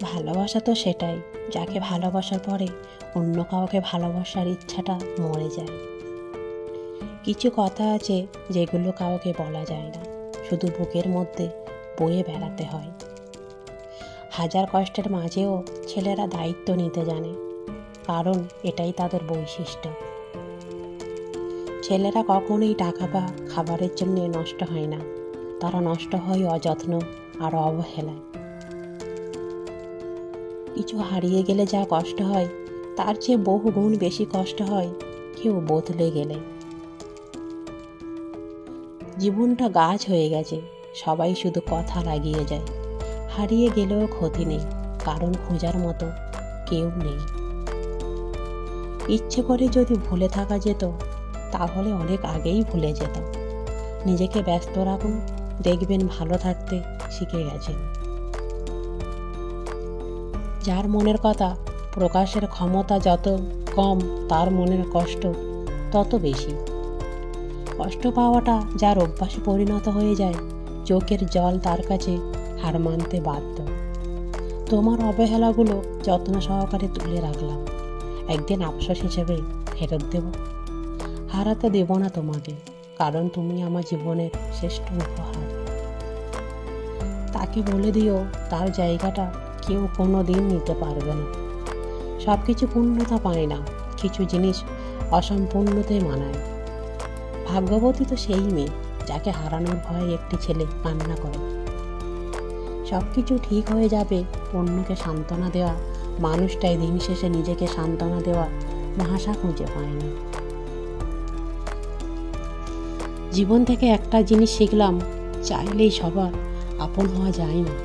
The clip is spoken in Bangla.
ভালোবাসা তো সেটাই, যাকে ভালোবাসার পরে অন্য কাউকে ভালোবাসার ইচ্ছাটা মরে যায়। কিছু কথা আছে যেগুলো কাউকে বলা যায় না, শুধু বুকের মধ্যে বয়ে বেড়াতে হয়। হাজার কষ্টের মাঝেও ছেলেরা দায়িত্ব নিতে জানে, কারণ এটাই তাদের বৈশিষ্ট্য। ছেলেরা কখনোই টাকা বা খাবারের জন্য নষ্ট হয় না, তারা নষ্ট হয় অযত্ন আর অবহেলায়। কিছু হারিয়ে গেলে যা কষ্ট হয়, তার চেয়ে বহু গুণ বেশি কষ্ট হয় কেউ বদলে গেলে। জীবনটা গাছ হয়ে গেছে, সবাই শুধু কথা লাগিয়ে যায়। হারিয়ে গেলেও ক্ষতি নেই, কারণ খোঁজার মতো কেউ নেই। ইচ্ছে করে যদি ভুলে থাকা যেত, তাহলে অনেক আগেই ভুলে যেত। নিজেকে ব্যস্ত রাখুন, দেখবেন ভালো থাকতে শিখে গেছেন। যার মনের কথা প্রকাশের ক্ষমতা যত কম, তার মনের কষ্ট তত বেশি। কষ্ট পাওয়াটা যার অভ্যাসে পরিণত হয়ে যায়, চোখের জল তার কাছে হার মানতে বাধ্য। তোমার অবহেলাগুলো যত্ন সহকারে তুলে রাখলাম, একদিন আফসোস হিসেবে ফেরত দেব। হারাতে দেব না তোমাকে, কারণ তুমি আমার জীবনের শ্রেষ্ঠ উপহার। তাকে বলে দিও তার জায়গাটা কেউ কোনো দিন নিতে পারবে না। সব কিছু পূর্ণতা পায় না, কিছু জিনিস অসম্পূর্ণতে মানায়। ভাগ্যবতী তো সেই মেয়ে যাকে হারানোর ভয়ে একটি ছেলে কান্না করে। সব কিছু ঠিক হয়ে যাবে অন্যকে সান্ত্বনা দেওয়া মানুষটাই দিন শেষে নিজেকে সান্ত্বনা দেওয়া ভাষা খুঁজে পায় না। জীবন থেকে একটা জিনিস শিখলাম, চাইলেই সবার আপন হওয়া যায় না।